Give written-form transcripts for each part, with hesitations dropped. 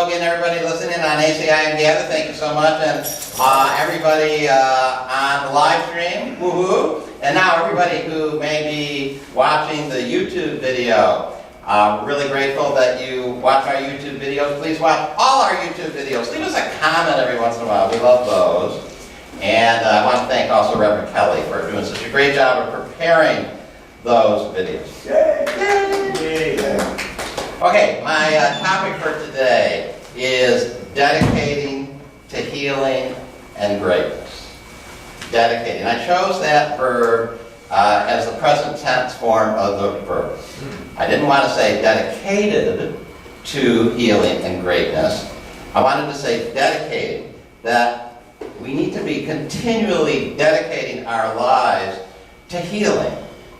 hello again, everybody listening on ACIM Gather. Thank you so much, and everybody on the live stream. Woohoo! And now everybody who may be watching the YouTube video. We're really grateful that you watch our YouTube videos. Please watch all our YouTube videos. Leave us a comment every once in a while. We love those. And I want to thank also Reverend Kelly for doing such a great job of preparing those videos. Yay! Yay! Yay. Okay, my topic for today is dedicating to healing and greatness. Dedicating. I chose that verb as the present tense form of the verb. I didn't want to say dedicated to healing and greatness. I wanted to say dedicating, that we need to be continually dedicating our lives to healing,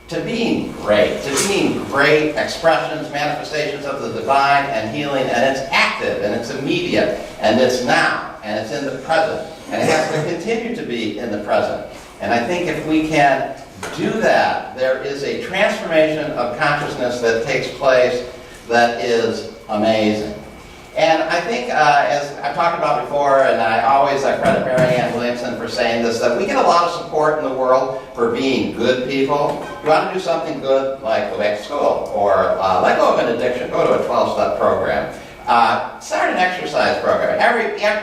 to being great expressions, manifestations of the divine and healing, and it's active, and it's immediate, and it's now, and it's in the present, and it has to continue to be in the present. And I think if we can do that, there is a transformation of consciousness that takes place that is amazing. And I think, as I've talked about before, and I always credit Mary Ann Williamson for saying this, that we get a lot of support in the world for being good people. You want to do something good, like go back to school, or let go of an addiction, go to a 12-step program, start an exercise program.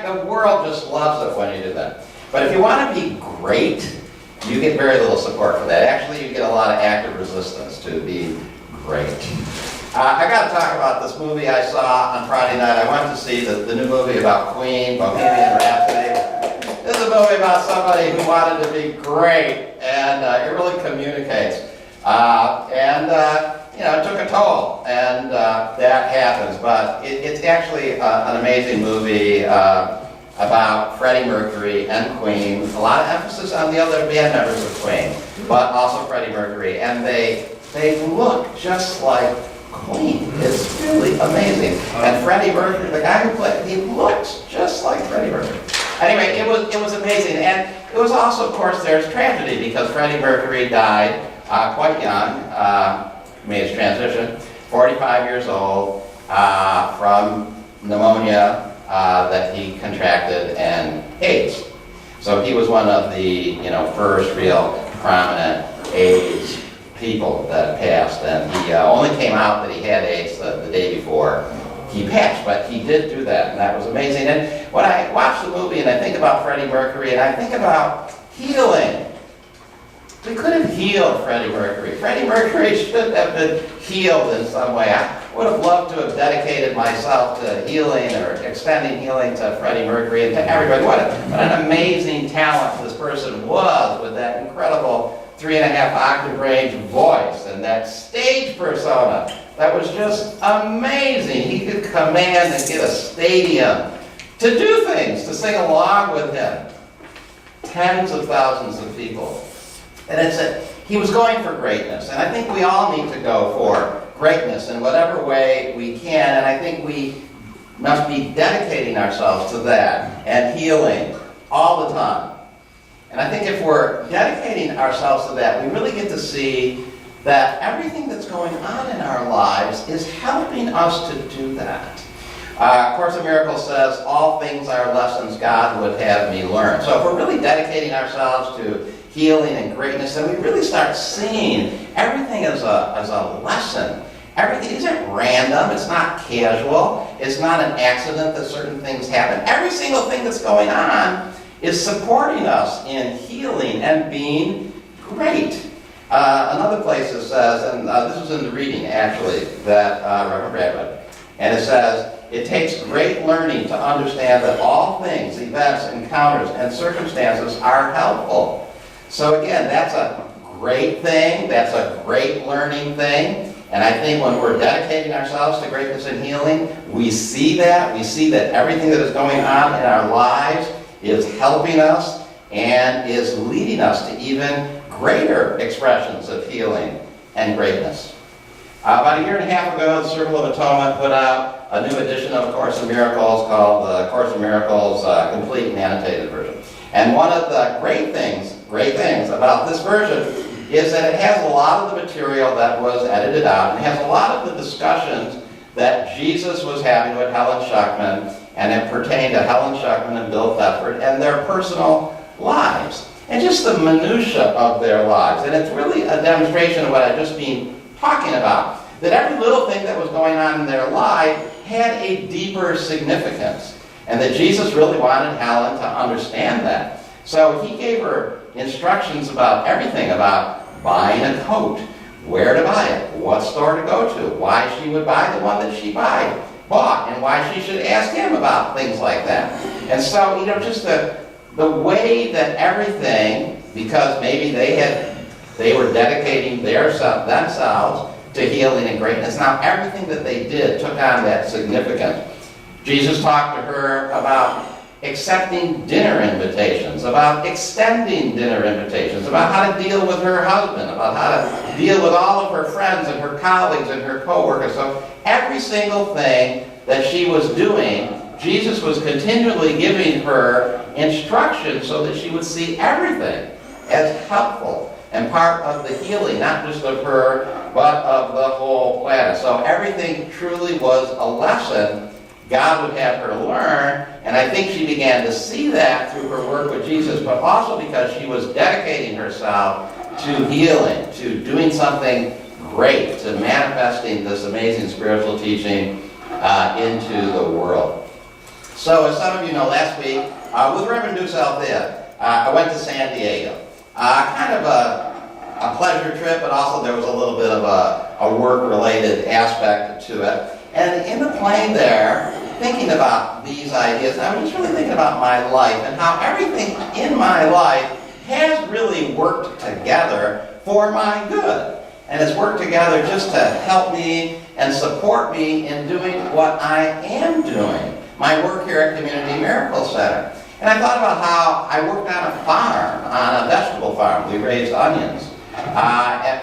The world just loves it when you do that. But if you want to be great, you get very little support for that. Actually, you get a lot of active resistance to be great. I got to talk about this movie I saw on Friday night. I went to see the new movie about Queen, Bohemian Rhapsody. This is a movie about somebody who wanted to be great, and it really communicates. It took a toll, and that happens. But it's actually an amazing movie about Freddie Mercury and Queen. A lot of emphasis on the other band members of Queen, but also Freddie Mercury, and they look just like Queen. It's really amazing. And Freddie Mercury, the guy who played, he looks just like Freddie Mercury. Anyway, it was amazing. And it was also, of course, there's tragedy because Freddie Mercury died quite young, made his transition, 45 years old, from pneumonia that he contracted and AIDS. So he was one of the first real prominent AIDS people that passed, and he only came out that he had AIDS the day before he passed, but he did do that, and that was amazing. And when I watch the movie and I think about Freddie Mercury and I think about healing, we could have healed Freddie Mercury. Freddie Mercury should have been healed in some way. I would have loved to have dedicated myself to healing or extending healing to Freddie Mercury and to everybody. What an amazing talent this person was with that incredible 3.5 octave range voice and that stage persona. That was just amazing. He could command and get a stadium to do things, to sing along with him. Tens of thousands of people. And he was going for greatness. And I think we all need to go for greatness in whatever way we can. And I think we must be dedicating ourselves to that and healing all the time. And I think if we're dedicating ourselves to that, we really get to see that everything that's going on in our lives is helping us to do that. Course in Miracles says, all things are lessons God would have me learn. So if we're really dedicating ourselves to healing and greatness, then we really start seeing everything as a lesson. Everything isn't random, it's not casual, it's not an accident that certain things happen. Every single thing that's going on is supporting us in healing and being great. Another place it says, and this was in the reading actually, that Reverend Brad read, and it says, it takes great learning to understand that all things, events, encounters, and circumstances are helpful. So again, that's a great thing, that's a great learning thing, and I think when we're dedicating ourselves to greatness and healing, we see that everything that is going on in our lives is helping us and is leading us to even greater expressions of healing and greatness. About 1.5 years ago, the Circle of Atonement put out a new edition of A Course in Miracles called the Course in Miracles Complete and Annotated Version. And one of the great things about this version is that it has a lot of the material that was edited out, and it has a lot of the discussions that Jesus was having with Helen Schuckman, and it pertained to Helen Schuckman and Bill Thetford and their personal lives, and just the minutia of their lives. And it's really a demonstration of what I've just been talking about, that every little thing that was going on in their life had a deeper significance, and that Jesus really wanted Helen to understand that. So he gave her instructions about everything, about buying a coat, where to buy it, what store to go to, why she would buy the one that she bought, and why she should ask him about things like that. And so, just the way that everything, because maybe they were dedicating themselves to healing and greatness. Now everything that they did took on that significance. Jesus talked to her about accepting dinner invitations, about extending dinner invitations, about how to deal with her husband, about how to deal with all of her friends and her colleagues and her co-workers. So every single thing that she was doing, Jesus was continually giving her instructions so that she would see everything as helpful and part of the healing, not just of her, but of the whole planet. So everything truly was a lesson God would have her learn, and I think she began to see that through her work with Jesus, but also because she was dedicating herself to healing, to doing something great, to manifesting this amazing spiritual teaching into the world. So as some of you know, last week, with Reverend Dukes Althea, I went to San Diego. Kind of a pleasure trip, but also there was a little bit of a work-related aspect to it. And in the plane there, thinking about these ideas, I was just really thinking about my life and how everything in my life has really worked together for my good. And it's worked together just to help me and support me in doing what I am doing, my work here at Community Miracle Center. And I thought about how I worked on a farm, on a vegetable farm. We raised onions.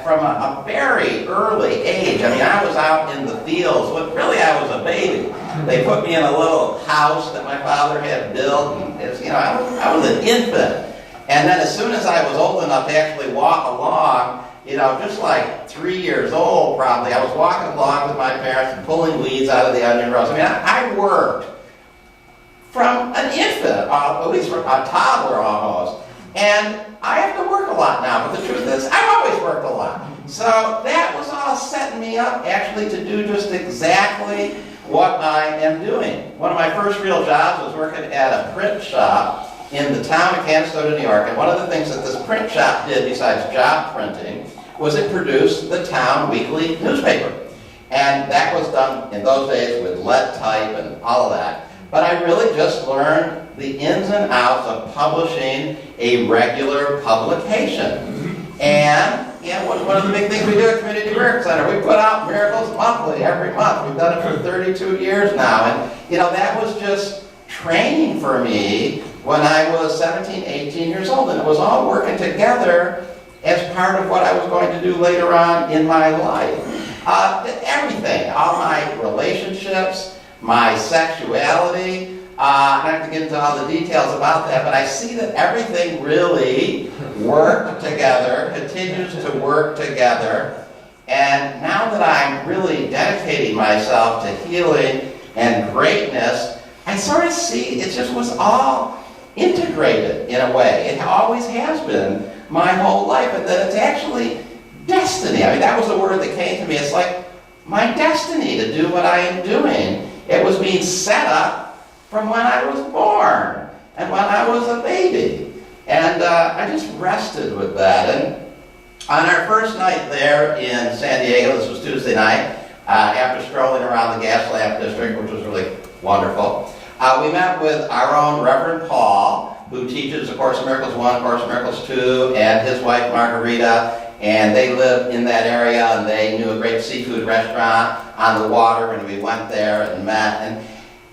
From a very early age. I mean, I was out in the fields, but really I was a baby. They put me in a little house that my father had built, and it was, I was an infant. And then as soon as I was old enough to actually walk along, just like 3 years old probably, I was walking along with my parents and pulling weeds out of the onion rows. I mean, I worked from an infant, at least from a toddler almost. And I have to work a lot now, but the truth is, I've always worked a lot. So that was all setting me up actually to do just exactly what I am doing. One of my first real jobs was working at a print shop in the town of Canastota, New York. And one of the things that this print shop did, besides job printing, was it produced the town weekly newspaper. And that was done in those days with lead type and all of that. But I really just learned the ins and outs of publishing a regular publication. And one of the big things we do at Community Miracle Center, we put out miracles monthly, every month. We've done it for 32 years now. And that was just training for me when I was 17, 18 years old. And it was all working together as part of what I was going to do later on in my life. Everything, all my relationships, my sexuality. I don't have to get into all the details about that, but I see that everything really worked together, continues to work together. And now that I'm really dedicating myself to healing and greatness, I sort of see it just was all integrated in a way. It always has been my whole life, and that it's actually destiny. I mean, that was the word that came to me. It's like my destiny to do what I am doing. It was being set up from when I was born and when I was a baby. And I just rested with that. And on our first night there in San Diego, this was Tuesday night, after strolling around the Gaslamp District, which was really wonderful, we met with our own Reverend Paul, who teaches A Course in Miracles 1, A Course in Miracles 2, and his wife Margarita. And they lived in that area, and they knew a great seafood restaurant on the water, and we went there and met. And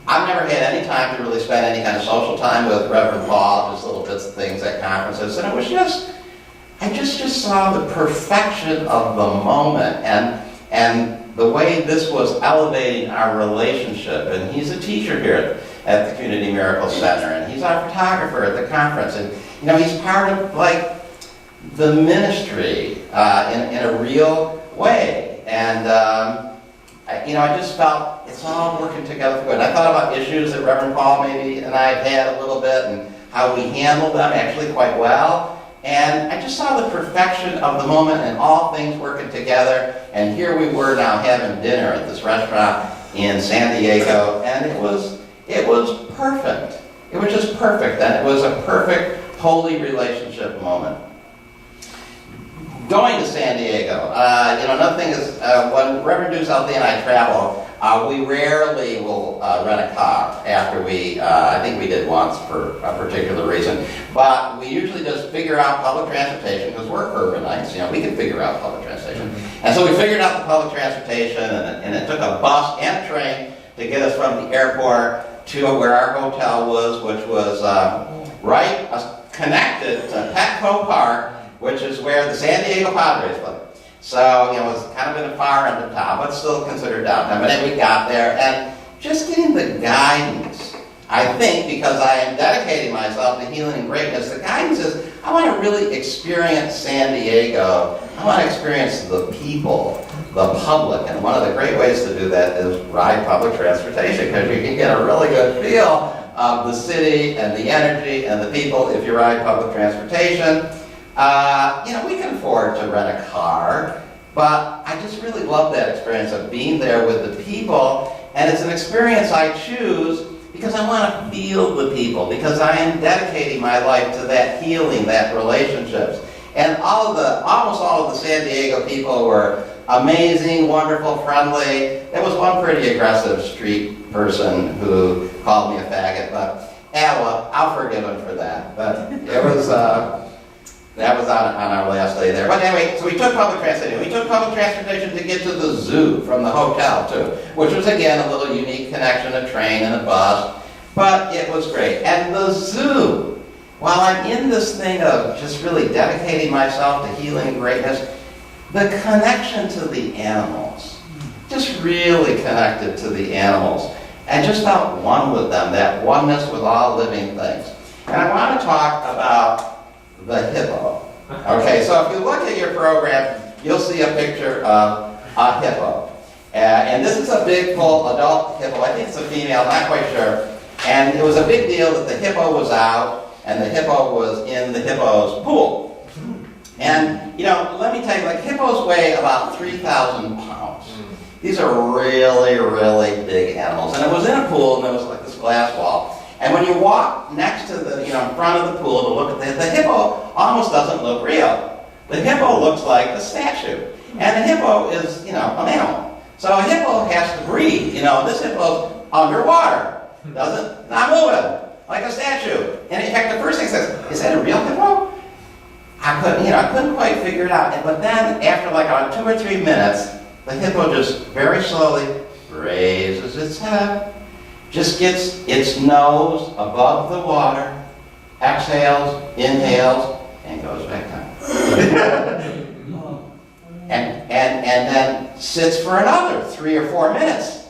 I've never had any time to really spend any kind of social time with Reverend Paul, just little bits of things at conferences. And it was I just saw the perfection of the moment and the way this was elevating our relationship. And he's a teacher here at the Community Miracle Center, and he's our photographer at the conference. And he's part of the ministry in a real way. And I just felt it's all working together for good. I thought about issues that Reverend Paul maybe and I have had a little bit and how we handled them actually quite well. And I just saw the perfection of the moment and all things working together. And here we were now having dinner at this restaurant in San Diego, and it was perfect. It was just perfect, and it was a perfect holy relationship moment. Going to San Diego, another thing is when Reverend Dusaldi and I travel, we rarely will rent a car after I think we did once for a particular reason, but we usually just figure out public transportation because we're urbanites, we can figure out public transportation. And so we figured out the public transportation, and it took a bus and a train to get us from the airport to where our hotel was, which was connected to Petco Park, which is where the San Diego Padres play. So, it was kind of in the far end of town, but still considered downtown. But then we got there, and just getting the guidance, I think, because I am dedicating myself to healing and greatness, the guidance is, I want to really experience San Diego. I want to experience the people, the public, and one of the great ways to do that is ride public transportation, because you can get a really good feel of the city and the energy and the people if you ride public transportation. We can afford to rent a car, but I just really love that experience of being there with the people, and it's an experience I choose because I want to feel the people, because I am dedicating my life to that healing, that relationships. And almost all of the San Diego people were amazing, wonderful, friendly. There was one pretty aggressive street person who called me a faggot, but well, I'll forgive him for that. But it was that was on our last day there. But anyway, so we took public transportation. We took public transportation to get to the zoo from the hotel too, which was again a little unique connection, a train and a bus. But it was great. And the zoo, while I'm in this thing of just really dedicating myself to healing and greatness, the connection to the animals, just really connected to the animals, and just felt one with them, that oneness with all living things. And I want to talk about the hippo. Okay, so if you look at your program, you'll see a picture of a hippo. And this is a big, full adult hippo. I think it's a female, not quite sure. And it was a big deal that the hippo was out, and the hippo was in the hippo's pool. And, let me tell you, hippos weigh about 3,000 pounds. These are really, really big animals. And it was in a pool, and there was this glass wall. And when you walk next to in front of the pool to look at the hippo almost doesn't look real. The hippo looks like a statue. And the hippo is, an mammal. So a hippo has to breathe. This hippo's underwater. Not moving, like a statue. And in fact, the first thing says, is that a real hippo? I couldn't quite figure it out. But then, after about 2 or 3 minutes, the hippo just very slowly raises its head, just gets its nose above the water, exhales, inhales, and goes back down. and then sits for another 3 or 4 minutes.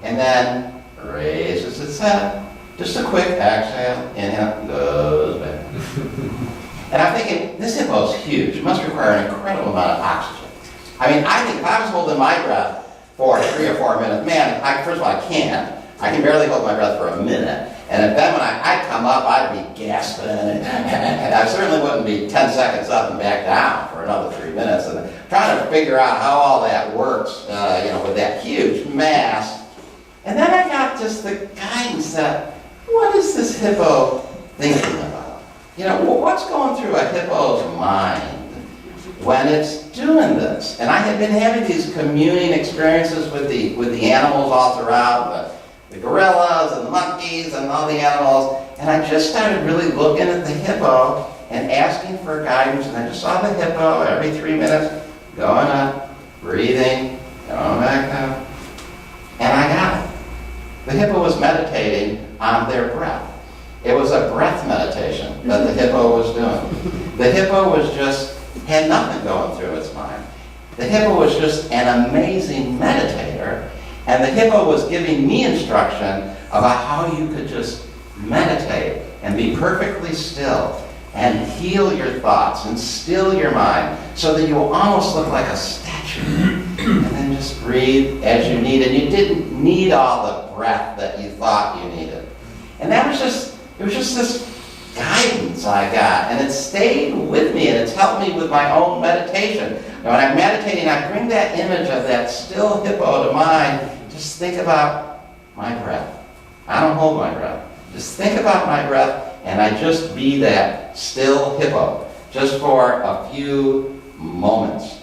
And then raises its head. Just a quick exhale, inhale, goes back. And I'm thinking, this hippo's huge. It must require an incredible amount of oxygen. I think if I was holding my breath for 3 or 4 minutes, first of all, I can't. I can barely hold my breath for a minute. And then when I'd come up, I'd be gasping. And I certainly wouldn't be 10 seconds up and back down for another 3 minutes. And trying to figure out how all that works, with that huge mass. And then I got just the guidance that, what is this hippo thinking about? What's going through a hippo's mind when it's doing this? And I had been having these communing experiences with the animals all throughout, the gorillas and the monkeys and all the animals, and I just started really looking at the hippo and asking for guidance, and I just saw the hippo every 3 minutes, going up, breathing, going back down, and I got it. The hippo was meditating on their breath. It was a breath meditation that the hippo was doing. The hippo had nothing going through its mind. The hippo was just an amazing meditator, and the hippo was giving me instruction about how you could just meditate and be perfectly still and heal your thoughts and still your mind so that you will almost look like a statue. And then just breathe as you need, and you didn't need all the breath that you thought you needed. And that was just, it was just this guidance I got, and it stayed with me, and it's helped me with my own meditation. Now, when I'm meditating, I bring that image of that still hippo to mind. Just think about my breath. I don't hold my breath. Just think about my breath, and I just be that still hippo, just for a few moments.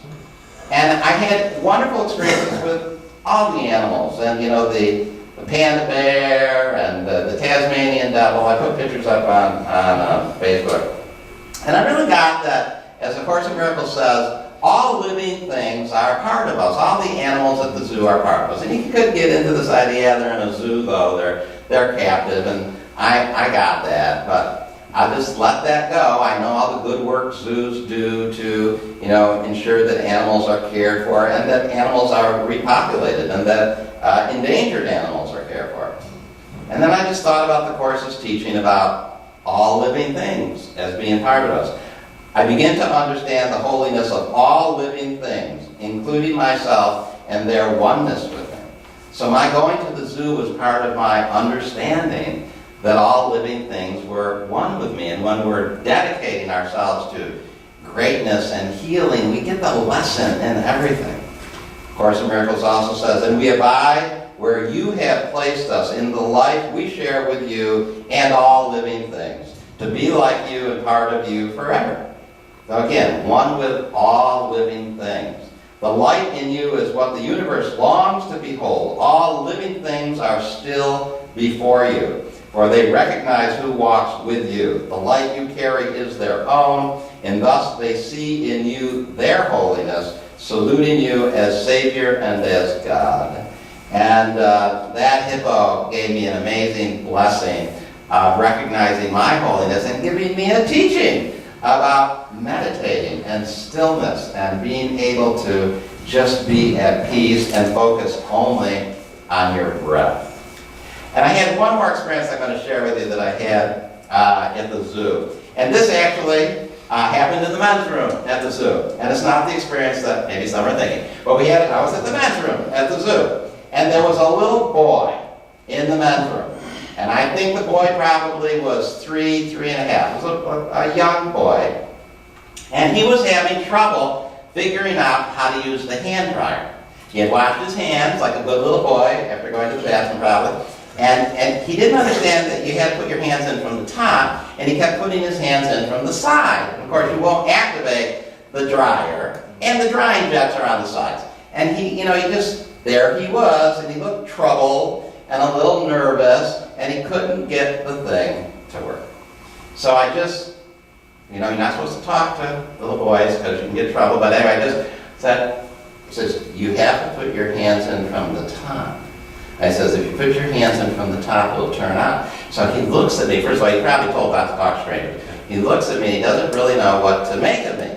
And I had wonderful experiences with all the animals, and the panda bear and the Tasmanian devil. I put pictures up on Facebook. And I really got that, as A Course in Miracles says, all living things are a part of us. All the animals at the zoo are part of us. And you could get into this idea, they're in a zoo though, they're captive, and I got that, but I just let that go. I know all the good work zoos do to, ensure that animals are cared for and that animals are repopulated and that endangered animals are cared for. And then I just thought about the Course's teaching about all living things as being part of us. I began to understand the holiness of all living things, including myself, and their oneness with me. So my going to the zoo was part of my understanding that all living things were one with me, and when we're dedicating ourselves to greatness and healing, we get the lesson in everything. Course in Miracles also says, and we abide where you have placed us in the life we share with you and all living things, to be like you and part of you forever. So again, one with all living things. The light in you is what the universe longs to behold. All living things are still before you, for they recognize who walks with you. The light you carry is their own, and thus they see in you their holiness, saluting you as Savior and as God. And that hippo gave me an amazing blessing of recognizing my holiness and giving me a teaching about meditating and stillness and being able to just be at peace and focus only on your breath. And I had one more experience I'm going to share with you that I had at the zoo. And this actually happened in the men's room at the zoo. And it's not the experience that maybe some are thinking. But I was at the men's room at the zoo. And there was a little boy in the men's room. And I think the boy probably was 3 and a half. He was a young boy. And he was having trouble figuring out how to use the hand dryer. He had washed his hands like a good little boy after going to the bathroom probably. And he didn't understand that you had to put your hands in from the top, and he kept putting his hands in from the side. And of course, you won't activate the dryer, and the drying jets are on the sides. And there he was, and he looked troubled and a little nervous, and he couldn't get the thing to work. So I just, you're not supposed to talk to little boys because you can get in trouble, but anyway, I just said, he says, you have to put your hands in from the top. I says, if you put your hands in from the top, it'll turn on. So he looks at me. First of all, he's probably told not to talk strangers. He looks at me, he doesn't really know what to make of me.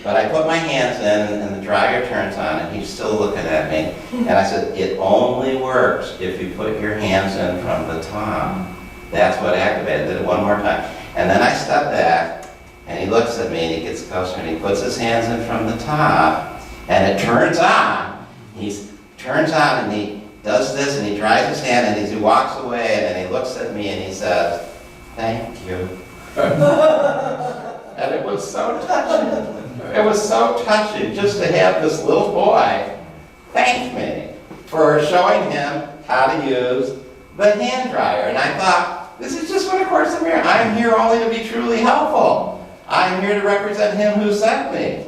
But I put my hands in, and the dryer turns on, and he's still looking at me. And I said, it only works if you put your hands in from the top. That's what activated. I did it one more time. And then I step back, and he looks at me, and he gets closer, and he puts his hands in from the top, and it turns on. He turns on, and he does this, and he dries his hand, and as he walks away, and then he looks at me, and he says, thank you. And it was so touching. It was so touching just to have this little boy thank me for showing him how to use the hand dryer. And I thought, this is just what A Course in Miracles. I'm here only to be truly helpful. I'm here to represent him who sent me.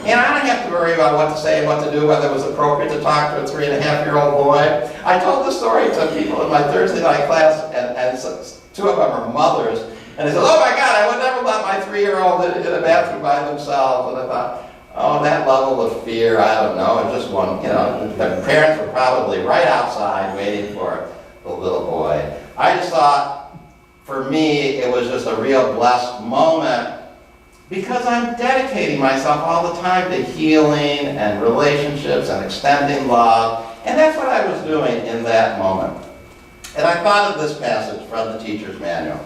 And I don't have to worry about what to say and what to do, whether it was appropriate to talk to a 3-and-a-half-year-old boy. I told the story to people in my Thursday night class, and two of them are mothers. And they said, oh my God, I would never let my 3-year-old in a bathroom by themselves. And I thought, oh, that level of fear, I don't know. It's just one, the parents were probably right outside waiting for the little boy. I just thought, for me, it was just a real blessed moment because I'm dedicating myself all the time to healing and relationships and extending love. And that's what I was doing in that moment. And I thought of this passage from the Teacher's Manual.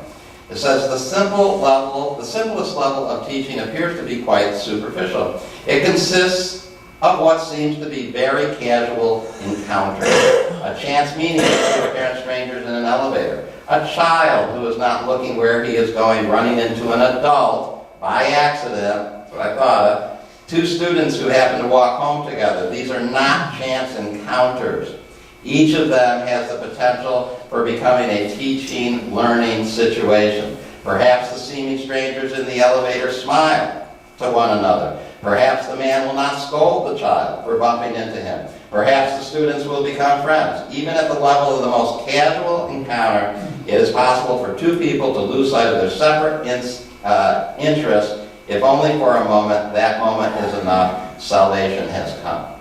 It says, the simplest level of teaching appears to be quite superficial. It consists of what seems to be very casual encounters. A chance meeting with two apparent strangers in an elevator. A child who is not looking where he is going, running into an adult by accident, that's what I thought of. Two students who happen to walk home together. These are not chance encounters. Each of them has the potential for becoming a teaching, learning situation. Perhaps the seeming strangers in the elevator smile to one another. Perhaps the man will not scold the child for bumping into him. Perhaps the students will become friends. Even at the level of the most casual encounter, it is possible for two people to lose sight of their separate interests. If only for a moment, that moment is enough, salvation has come.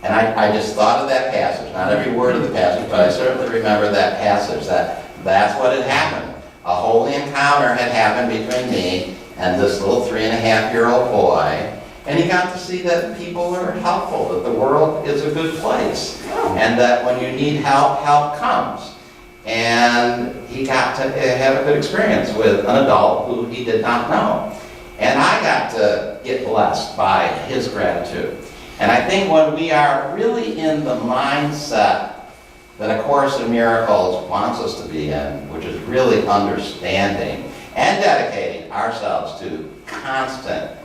And I just thought of that passage, not every word of the passage, but I certainly remember that passage, that's what had happened. A holy encounter had happened between me and this little 3.5-year-old boy, and he got to see that people are helpful, that the world is a good place, and that when you need help, help comes. And he got to have a good experience with an adult who he did not know. And I got to get blessed by his gratitude. And I think when we are really in the mindset that A Course in Miracles wants us to be in, which is really understanding and dedicating ourselves to constant,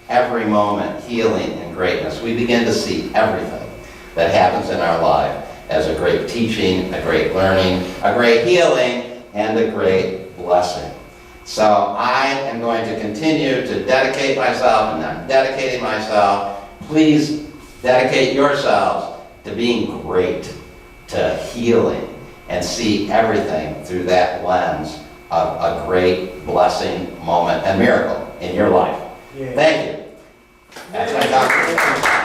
every moment, healing and greatness, we begin to see everything that happens in our life as a great teaching, a great learning, a great healing, and a great blessing. So I am going to continue to dedicate myself, and I'm dedicating myself. Please dedicate yourselves to being great, to healing, and see everything through that lens of a great blessing, moment, and miracle in your life. Yeah. Thank you. That's my doctor.